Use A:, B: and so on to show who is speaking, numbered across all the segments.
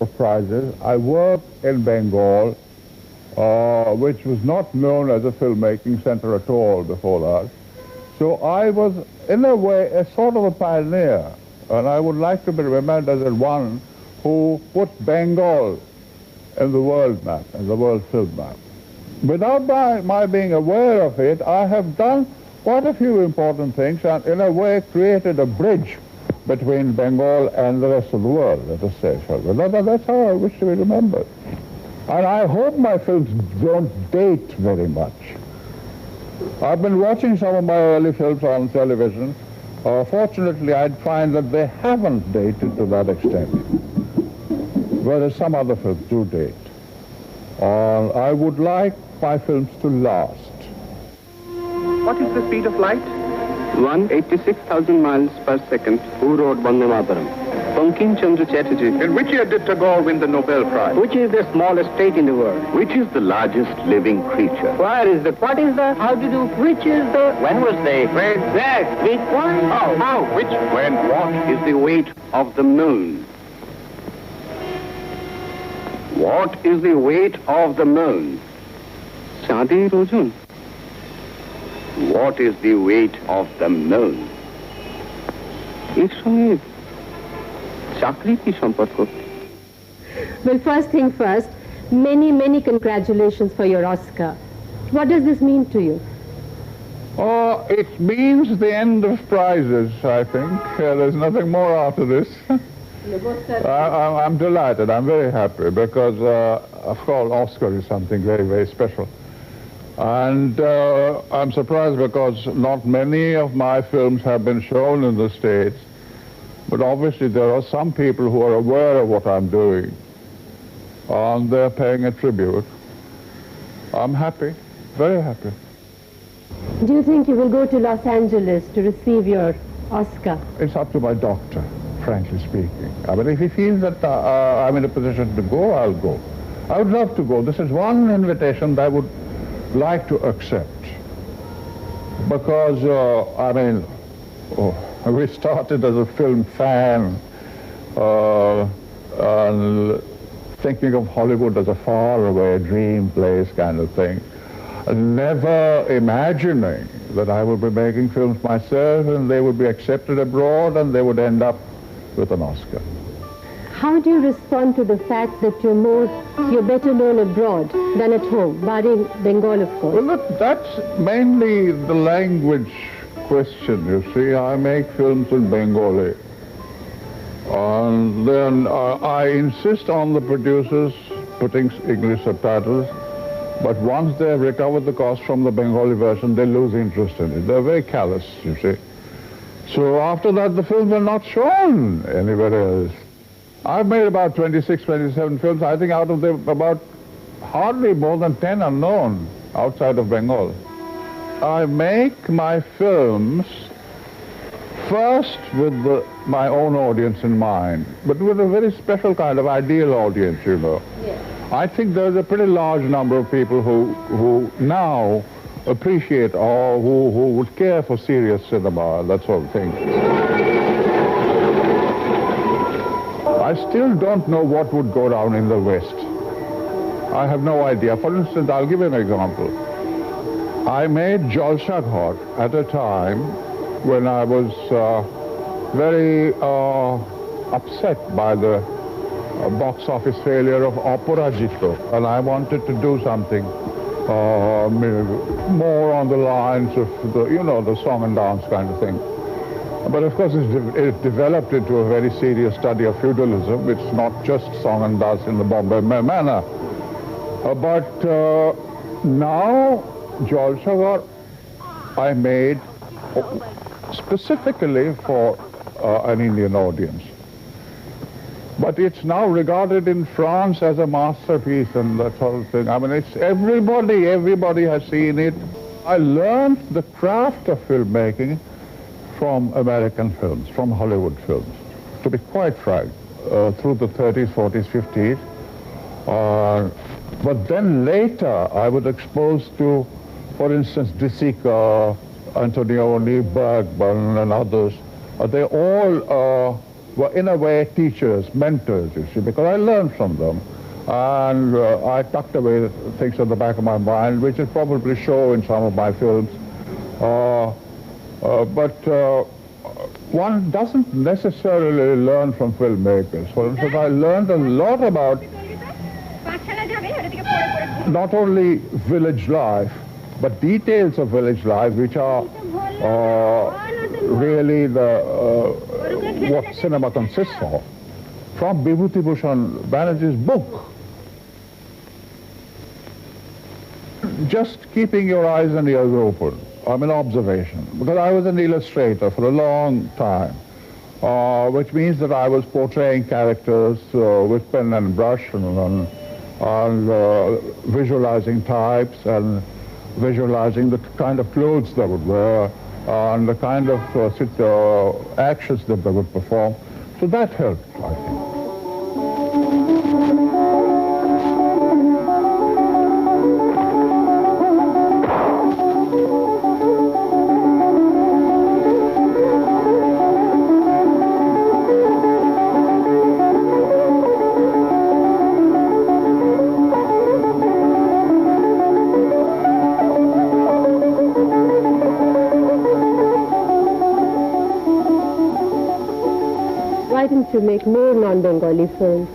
A: of prizes. I worked in Bengal, which was not known as a filmmaking center at all before that. So I was, in a way, a sort of a pioneer, and I would like to be remembered as the one who put Bengal in the world map, in the world film map. Without my being aware of it, I have done quite a few important things and in a way created a bridge between Bengal and the rest of the world, let us say. That's how I wish to be remembered. And I hope my films don't date very much. I've been watching some of my early films on television. Fortunately, I'd find that they haven't dated to that extent, whereas some other films do date. I would like my films to last.
B: What is the speed of light? 186,000 miles per second. Who wrote Vande Mataram? Bankim Chandra Chatterjee.
C: In which year did Tagore win the Nobel Prize?
B: Which is the smallest state in the world?
C: Which is the largest living creature?
B: Where is the, what is the, how to do, which is the, when was the, where, which one, how,
C: which, when, what is the weight of the moon? What is the weight of the moon?
B: Chandi Rojun.
C: What is the weight of the moon?
B: এর সঙ্গে চাকরি কি সম্পর্ক?
D: Well, first thing first, many congratulations for your Oscar. What does this mean to you?
A: It means the end of prizes, I think. There's nothing more after this. I'm delighted. I'm very happy because, of course, Oscar is something very special. And I'm surprised because not many of my films have been shown in the States. But obviously there are some people who are aware of what I'm doing. And they're paying a tribute. I'm happy, very happy.
D: Do you think you will go to Los Angeles to receive your Oscar?
A: It's up to my doctor, frankly speaking. I mean, if he feels that I'm in a position to go, I'll go. I would love to go. This is one invitation that I would like to accept. Because, I mean, we started as a film fan and thinking of Hollywood as a faraway dream place kind of thing. Never imagining that I would be making films myself and they would be accepted abroad and they would end up with an Oscar.
D: How do you respond to the fact that you're better known abroad than at home, barring Bengal, of course?
A: Well, that's mainly the language question, you see. I make films in Bengali. And then I insist on the producers putting English subtitles, but once they've recovered the cost from the Bengali version, they lose interest in it. They're very callous, you see. So after that, the films are not shown anywhere else. I've made about 26, 27 films. I think out of them, about hardly more than 10 are known outside of Bengal. I make my films first with my own audience in mind, but with a very special kind of ideal audience, you know. Yes. I think there's a pretty large number of people who now appreciate or who would care for serious cinema, that sort of thing. I still don't know what would go down in the West. I have no idea. For instance, I'll give you an example. I made Jalsa Ghar at a time when I was very upset by the box office failure of Aparajito, and I wanted to do something more on the lines of the song and dance kind of thing. But of course it developed into a very serious study of feudalism. It's not just song and dance in the Bombay manner. But now Jalsa Ghar I made specifically for an Indian audience. But it's now regarded in France as a masterpiece and that sort of thing. I mean, it's everybody has seen it. I learned the craft of filmmaking from American films, from Hollywood films, to be quite frank, through the 30s, 40s, 50s. But then later I was exposed to, for instance, De Sica, Antonioni, Bergman, and others. They all were in a way teachers, mentors, you see, because I learned from them. And I tucked away things at the back of my mind, which will probably show in some of my films. But one doesn't necessarily learn from filmmakers. For instance, I learned a lot about not only village life, but details of village life, which are really what cinema consists of, from Bibhuti Bhushan Banerjee's book. Just keeping your eyes and ears open. I'm an observation, because I was an illustrator for a long time, which means that I was portraying characters with pen and brush and visualizing types and visualizing the kind of clothes they would wear and the kind of actions that they would perform. So that helped, I think.
D: Why didn't you make more non-Bengali films?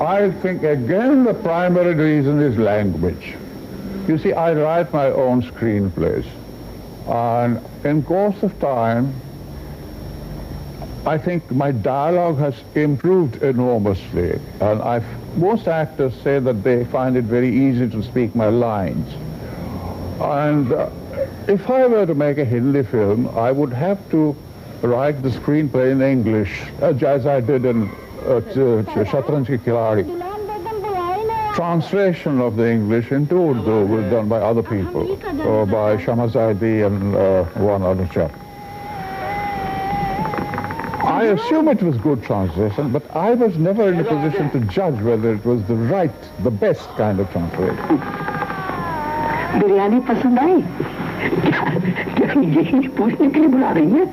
A: I think, again, the primary reason is language. You see, I write my own screenplays, and in course of time, I think my dialogue has improved enormously, and most actors say that they find it very easy to speak my lines. And if I were to make a Hindi film, I would have to write the screenplay in English, as I did in Shatranj Ki Khiladi. Translation of the English into Urdu was done by other people, by Shamazaidi and one other chap. I assume it was good translation, but I was never in a position to judge whether it was the best kind of translation.
E: Biryani पसंद आई? यही पूछने के लिए बुला रही है?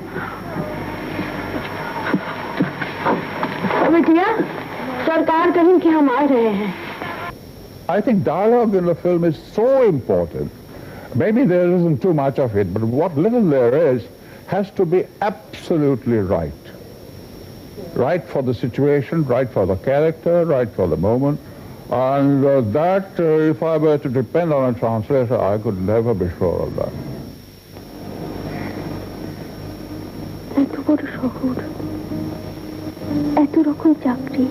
E: बिटिया, सरकार कहीं कि हम आ रहे हैं.
A: I think dialogue in the film is so important. Maybe there isn't too much of it, but what little there is has to be absolutely right. Right for the situation, right for the character, right for the moment. And if I were to depend on a translator, I could never be sure of that.
E: এত বড় শহর, এত রকম চাকরি,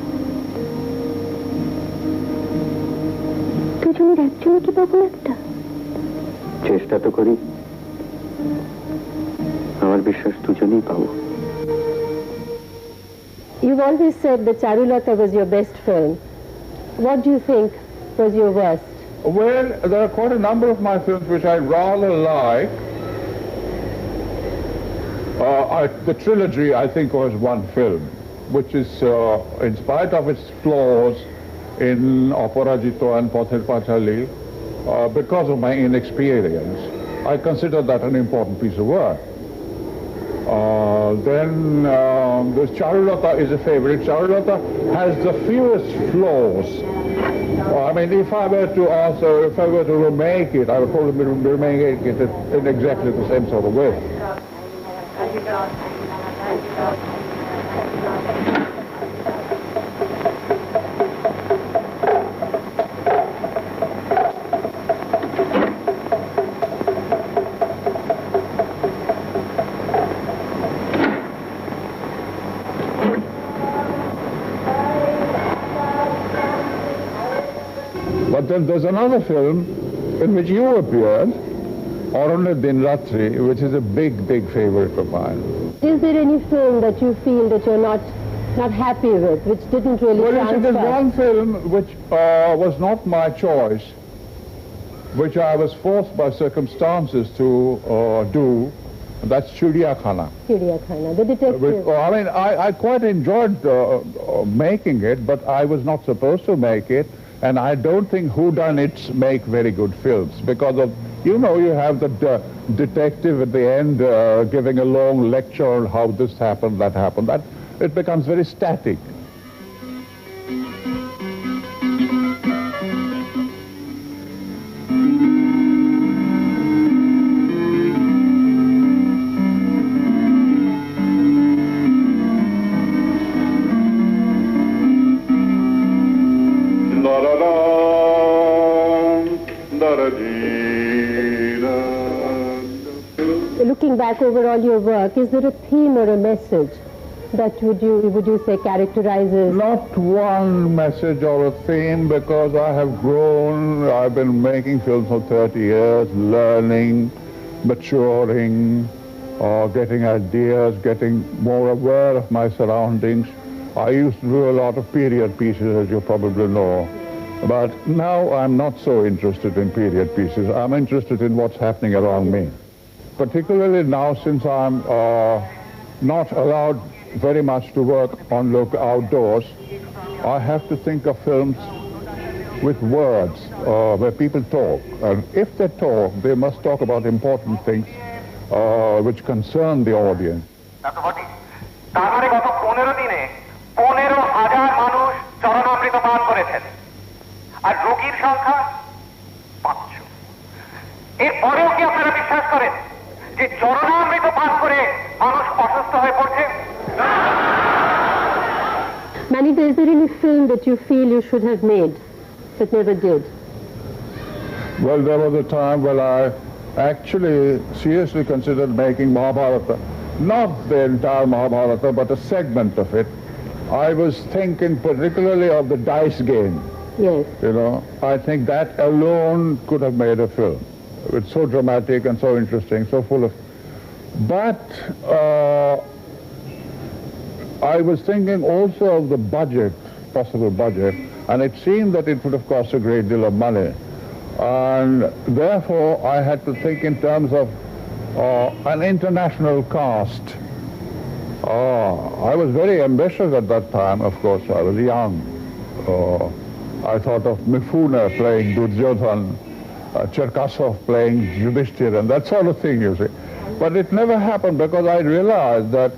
E: দুজনের একজনই কি পাবো একটা?
B: চেষ্টা তো করি, আমার বিশ্বাস দুজনেই পাবো।
D: You've always said that Charulata was your best film. What do you think was your worst?
A: Well, there are quite a number of my films which I rather like. The trilogy, I think, was one film, which is, in spite of its flaws in Aparajito and Pathir Pachali, because of my inexperience, I consider that an important piece of work. Then this Charulata is a favorite. Charulata has the fewest flaws. I mean, if I were to remake it, I would probably remake it in exactly the same sort of way. But then there's another film in which you appeared, Arunne Din Ratri, which is a big, big favorite of mine.
D: Is there any film that you feel that you're not happy with, which didn't really transfer?
A: Well, there's one film which was not my choice, which I was forced by circumstances to do. That's Chidiyakhana.
D: Chidiyakhana, the detective.
A: I mean, I quite enjoyed making it, but I was not supposed to make it. And I don't think whodunits make very good films because of, you know, you have the detective at the end giving a long lecture on how this happened, that happened. That it becomes very static.
D: Looking back over all your work, is there a theme or a message that would you say characterizes?
A: Not one message or a theme, because I have grown. I've been making films for 30 years, learning, maturing, getting ideas, getting more aware of my surroundings. I used to do a lot of period pieces, as you probably know. But now I'm not so interested in period pieces. I'm interested in what's happening around me. Particularly now, since I'm not allowed very much to work on outdoors, I have to think of films with words, where people talk. And if they talk, they must talk about important things which concern the audience.
F: Tagore গত 15 দিনে 15,000 মানুষ চরণামৃত পান করেছেন আর রোগীর সংখ্যা 500। এরপরেও কি আপনারা বিশ্বাস করেন যে চরণামৃত পান করে মানুষ অসুস্থ হয়ে পড়ছে?
D: Manita, is there any film that you feel you should have made but never did?
A: Well, there was a time when I actually seriously considered making Mahabharata. Not the entire Mahabharata, but a segment of it. I was thinking particularly of the dice game.
D: Yes.
A: You know, I think that alone could have made a film. It's so dramatic and so interesting, so full of... But I was thinking also of the budget, possible budget, and it seemed that it would have cost a great deal of money. And therefore, I had to think in terms of an international cast. I was very ambitious at that time, of course. I was young. I thought of Mifune playing Duryodhan, Cherkasov playing Yudhishthir, and that sort of thing, you see. But it never happened because I realized that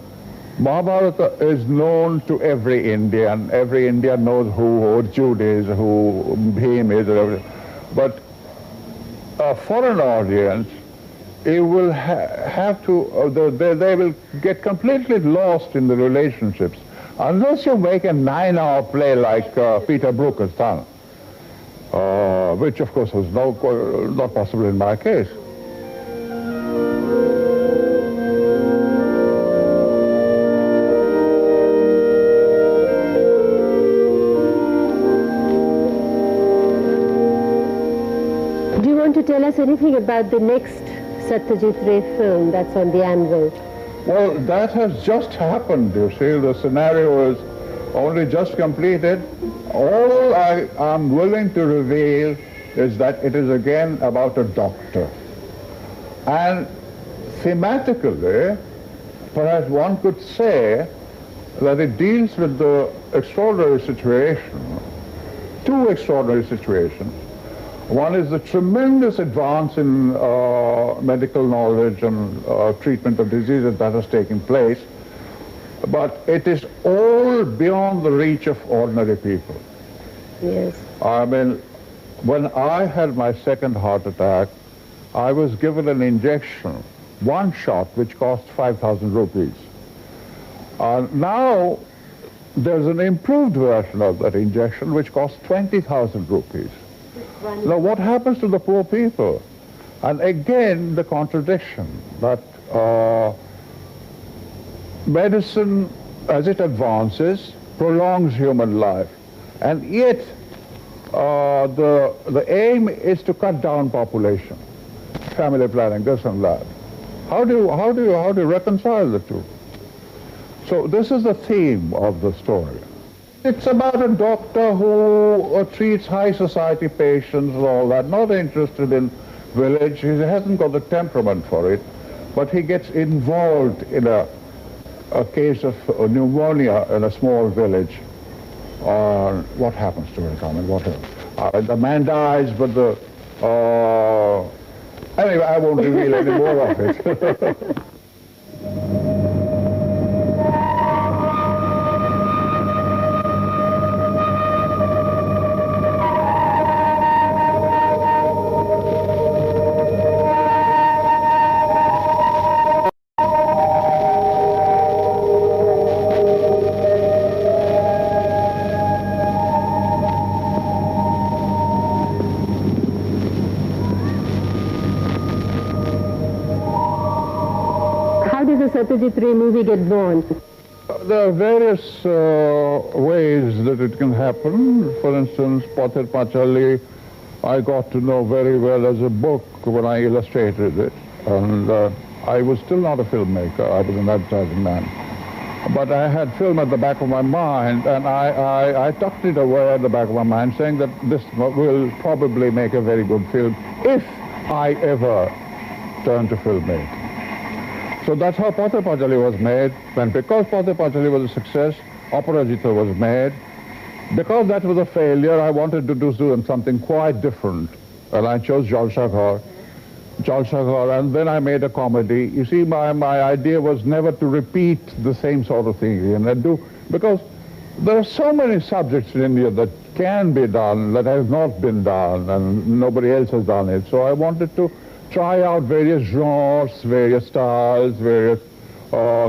A: Mahabharata is known to every Indian. Every Indian knows who Arjun is, who Bhim is, and everything. But a foreign audience, it will have to, they will get completely lost in the relationships unless you make a 9-hour play like Peter Brook has done, which of course was not possible in my case.
D: Do you want to tell us anything about the next Satyajit Ray film that's on the anvil?
A: Well, that has just happened, you see. The scenario is only just completed. All I am willing to reveal is that it is again about a doctor. And thematically, perhaps one could say that it deals with the extraordinary situation, two extraordinary situations. One is the tremendous advance in medical knowledge and treatment of diseases that has taken place, but it is all beyond the reach of ordinary people.
D: Yes.
A: I mean, when I had my second heart attack, I was given an injection, one shot, which cost 5,000 rupees. Now, there's an improved version of that injection, which costs 20,000 rupees. Now, what happens to the poor people? And again, the contradiction that medicine, as it advances, prolongs human life. And yet, the aim is to cut down population, family planning, this and that. How do you reconcile the two? So this is the theme of the story. It's about a doctor who treats high society patients and all that, not interested in village. He hasn't got the temperament for it, but he gets involved in a case of pneumonia in a small village. What happens to it? I mean, the man dies, but the Anyway, I won't reveal any more of it.
D: Satyajit Ray movie get born?
A: There are various ways that it can happen. For instance, Pather Pachali, I got to know very well as a book when I illustrated it. And I was still not a filmmaker. I was an advertising man. But I had film at the back of my mind, and I tucked it away at the back of my mind, saying that this will probably make a very good film if I ever turn to filmmaking. So that's how Pather Pachali was made. And because Pather Pachali was a success, Aparajita was made. Because that was a failure, I wanted to do something quite different. And I chose Jalshaghar, and then I made a comedy. You see, my idea was never to repeat the same sort of thing again. Because there are so many subjects in India that can be done, that have not been done, and nobody else has done it. So I wanted to try out various genres, various styles, various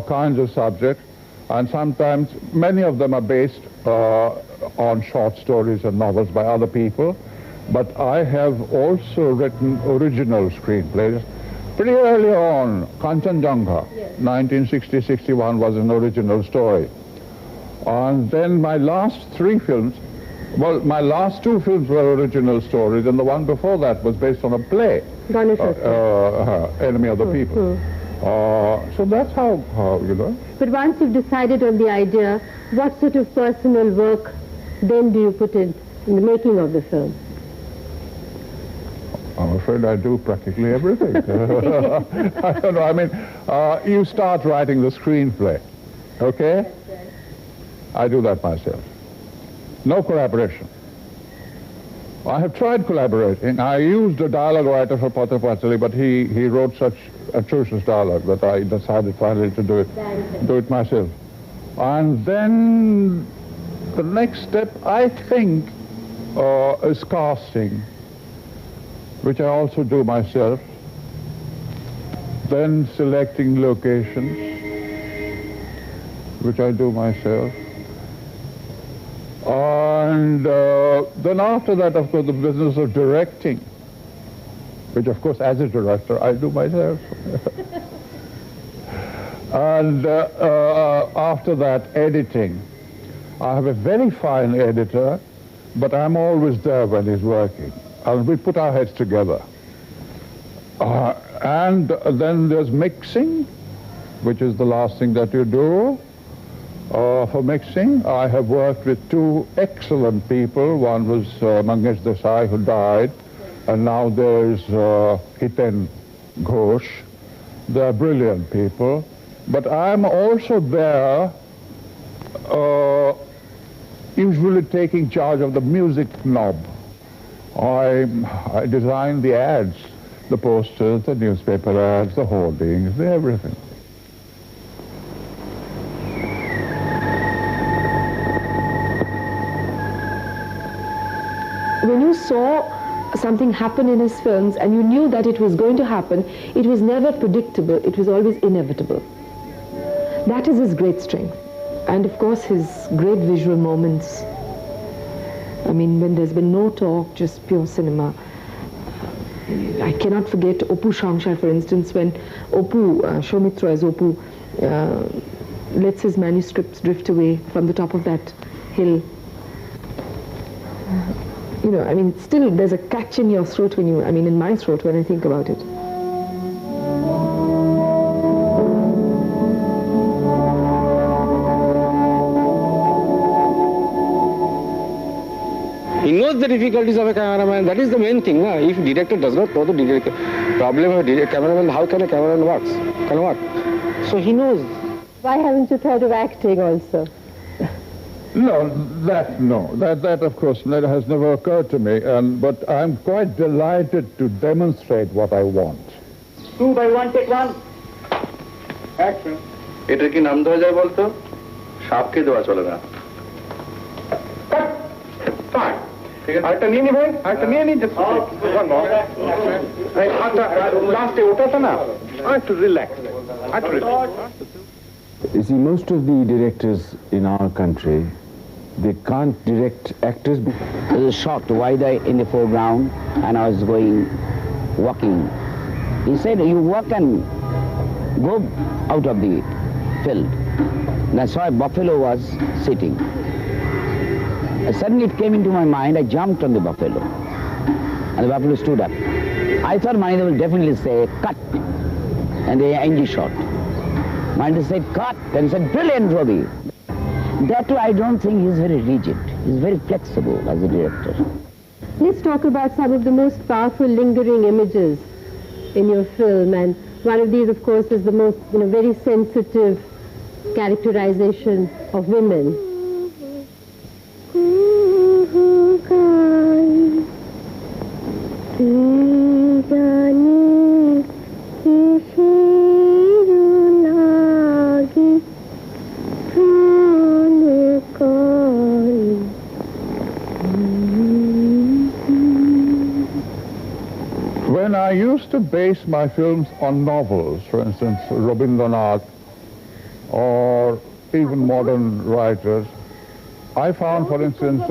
A: kinds of subjects, and sometimes many of them are based on short stories and novels by other people, but I have also written original screenplays. Pretty early on, Kanchanjunga, 1960-61 was an original story. And then my last three films, well, my last two films were original stories, and the one before that was based on a play. Enemy of the People. So that's how, you know.
D: But once you've decided on the idea, what sort of personal work then do you put in the making of the film?
A: I'm afraid I do practically everything. I don't know, I mean, you start writing the screenplay, okay? I do that myself. No collaboration. I have tried collaborating. I used a dialogue writer for Pather Pachali, but he wrote such atrocious dialogue that I decided finally to do it myself. And then the next step, I think, is casting, which I also do myself. Then selecting locations, which I do myself. And then after that, of course, the business of directing, which, of course, as a director, I do myself. And after that, editing. I have a very fine editor, but I'm always there when he's working. And we put our heads together. And then there's mixing, which is the last thing that you do. For mixing, I have worked with two excellent people. One was Mangesh Desai, who died, and now there's Hiten Ghosh. They're brilliant people. But I'm also there, usually taking charge of the music knob. I design the ads, the posters, the newspaper ads, the hoardings, everything.
G: When you saw something happen in his films and you knew that it was going to happen, it was never predictable, it was always inevitable. That is his great strength. And of course his great visual moments. I mean, when there's been no talk, just pure cinema. I cannot forget Opu Shamshar, for instance, when Opu, Shomitra as Opu, lets his manuscripts drift away from the top of that hill. You know, I mean, still there's a catch in your throat when you, I mean, in my throat when I think about it.
H: He knows the difficulties of a cameraman. That is the main thing. If director does not know the problem of a cameraman, how can a cameraman work? Can work. So he knows.
D: Why haven't you thought of acting also?
A: No, that of course has never occurred to me, but I'm quite delighted to demonstrate what I want.
F: 2 by 1, take 1. Action. এটা কি নাম দেওয়া যায় বলতো? সাপকে দেওয়া চলে না। Fine. আরেকটা নিয়ে নি ভাই, আরেকটা নিয়ে নি, just one more. লাস্টে ওটাটা না, একটু রিল্যাক্স, একটু relax.
H: You see, most of the directors in our country, they can't direct actors.
I: I was shocked why they in the foreground and I was walking. He said, you walk and go out of the field. And I saw a buffalo was sitting. And suddenly it came into my mind, I jumped on the buffalo. And the buffalo stood up. I thought Manida will definitely say, cut. And the NG shot. Manida said, cut. And he said, brilliant, Robbie. That too, I don't think he's very rigid. He's very flexible as a director.
D: Let's talk about some of the most powerful lingering images in your film, and one of these, of course, is the most, very sensitive characterization of women.
A: When I used to base my films on novels, for instance, Rabindranath, or even modern writers, I found, for instance,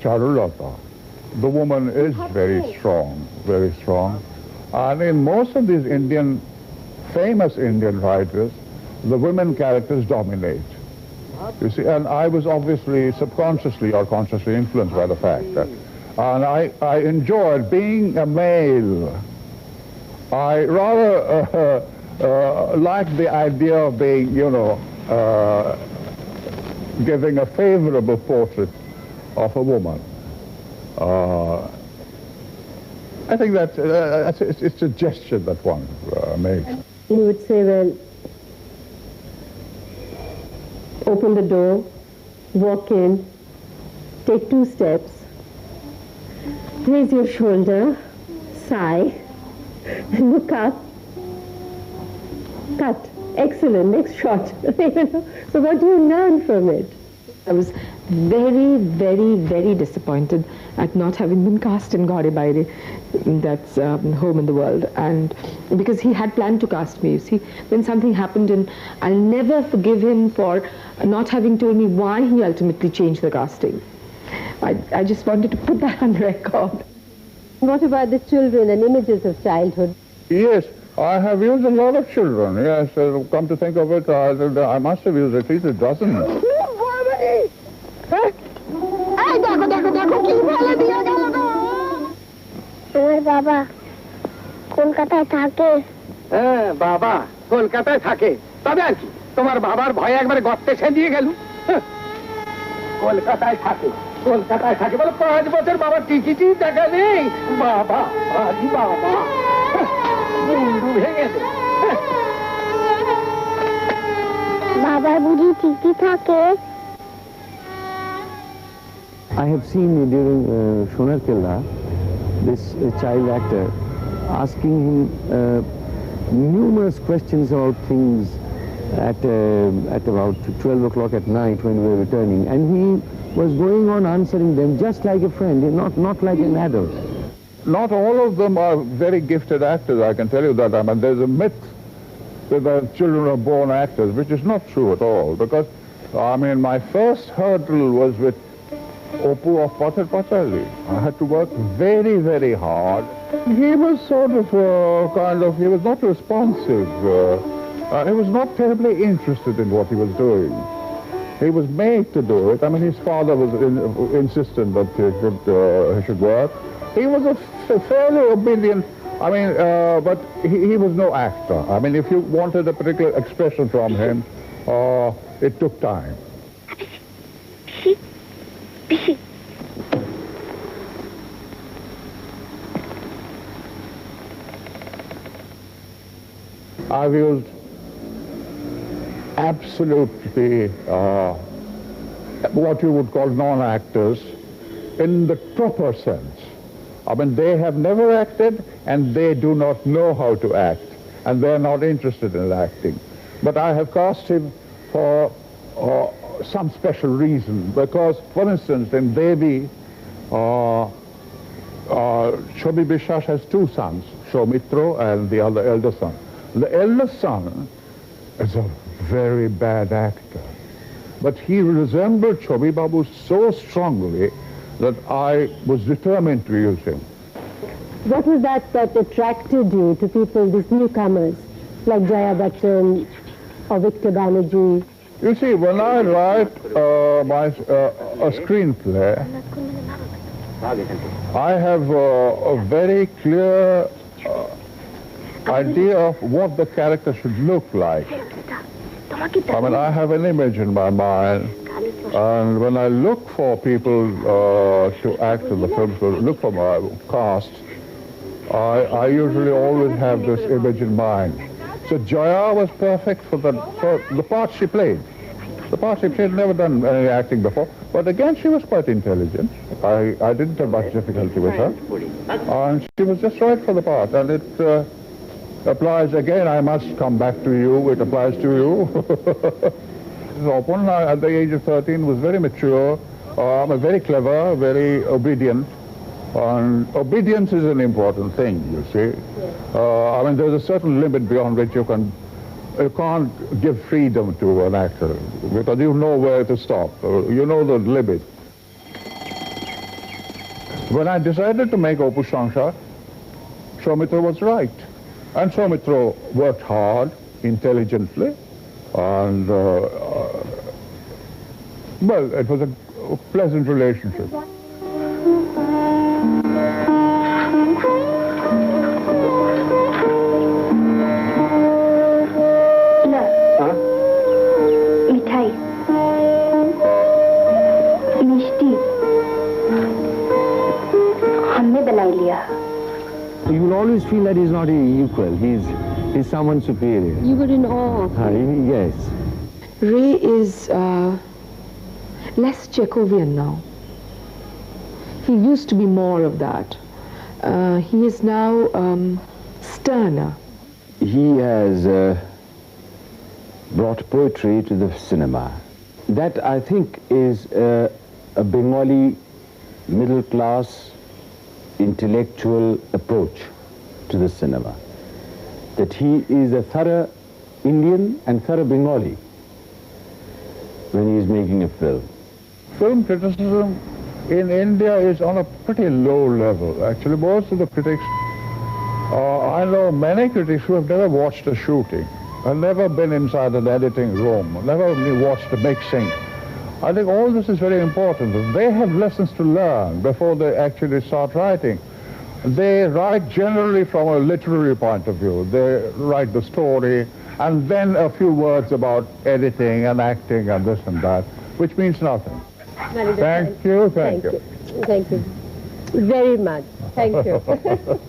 A: Charulata. The woman is very strong, very strong. And in most of these famous Indian writers, the women characters dominate. You see, and I was obviously subconsciously or consciously influenced by the fact that, and I enjoyed being a male. I rather liked the idea of being, giving a favorable portrait of a woman. I think it's a gesture that one makes.
D: You would say, well, open the door, walk in, take 2 steps, raise your shoulder, sigh, look up, cut. Excellent, next shot. So what do you learn from it?
G: I was very, very, very disappointed at not having been cast in Gauri Baire, that's Home in the World, and because he had planned to cast me. You see, when something happened, and I'll never forgive him for not having told me why he ultimately changed the casting. I just wanted to put that on record.
D: What about the children and images of childhood?
A: Yes, I have used a lot of children. Yes, come to think of it, I must have used at least a dozen.
E: আমার বাবা কলকাতায় থাকে।
F: হ্যাঁ, বাবা কলকাতায় থাকে, তবে আর কি, তোমার বাবার ভয়ে একবারে গর্তে দিয়ে গেল। কলকাতায় থাকে, কলকাতায় থাকে বলে 5 বছর বাবার টিকিটই দেখা নেই। বাবা আরে বাবা, মুন্ডু ভেঙে দে।
E: বাবার বুঝি টিকি থাকে?
H: I have seen during Shonar Killa, this child actor asking him numerous questions about things at about 12 o'clock at night when we were returning, and he was going on answering them just like a friend, not like an adult.
A: Not all of them are very gifted actors, I can tell you that. I mean, there's a myth that the children are born actors, which is not true at all, because, I mean, my first hurdle was with Oppu of Pathar Pachali. I had to work very, very hard. He was sort of, he was not responsive. He was not terribly interested in what he was doing. He was made to do it. I mean, his father was insistent that he should work. He was a fairly obedient, I mean, but he was no actor. I mean, if you wanted a particular expression from him, it took time. I've used absolutely what you would call non-actors in the proper sense. I mean, they have never acted and they do not know how to act, and they're not interested in acting. But I have cast him for some special reason, because, for instance, in Devi, Shobi Biswas has two sons, Shomitro and the other elder son. The elder son is a very bad actor, but he resembled Shobi Babu so strongly that I was determined to use him.
D: What was that attracted you to people, these newcomers, like Jaya Bachchan or Victor Banerjee?
A: You see, when I write a screenplay, I have a very clear idea of what the character should look like. I mean, I have an image in my mind, and when I look for people to act in the film, to look for my cast, I usually always have this image in mind. So Jaya was perfect for the part she played. The part she played, never done any acting before, but again she was quite intelligent. I didn't have much difficulty with her, and she was just right for the part, and it applies again. I must come back to you. It applies to you. So Aparna, at the age of 13, was very mature, very clever, very obedient. And obedience is an important thing, you see. I mean, there's a certain limit beyond which you can't give freedom to an actor, because you know where to stop. You know the limit. When I decided to make Opus Shangsha, Soumitra was right. And Soumitra worked hard, intelligently, and well, it was a pleasant relationship.
H: You will always feel that he's not equal. He's someone superior.
D: You were in awe.
H: Yes.
G: Ray is less Chekhovian now. He used to be more of that. He is now sterner.
H: He has brought poetry to the cinema. That, I think, is a Bengali middle-class intellectual approach to the cinema. That he is a thorough Indian and thorough Bengali when he is making a film.
A: Film criticism in India is on a pretty low level. Actually, most of the critics, I know many critics who have never watched a shooting, have never been inside an editing room, never watched the mixing. I think all this is very important. They have lessons to learn before they actually start writing. They write generally from a literary point of view. They write the story and then a few words about editing and acting and this and that, which means nothing.
D: Thank you.
A: Thank you.
D: Thank you very much. Thank you.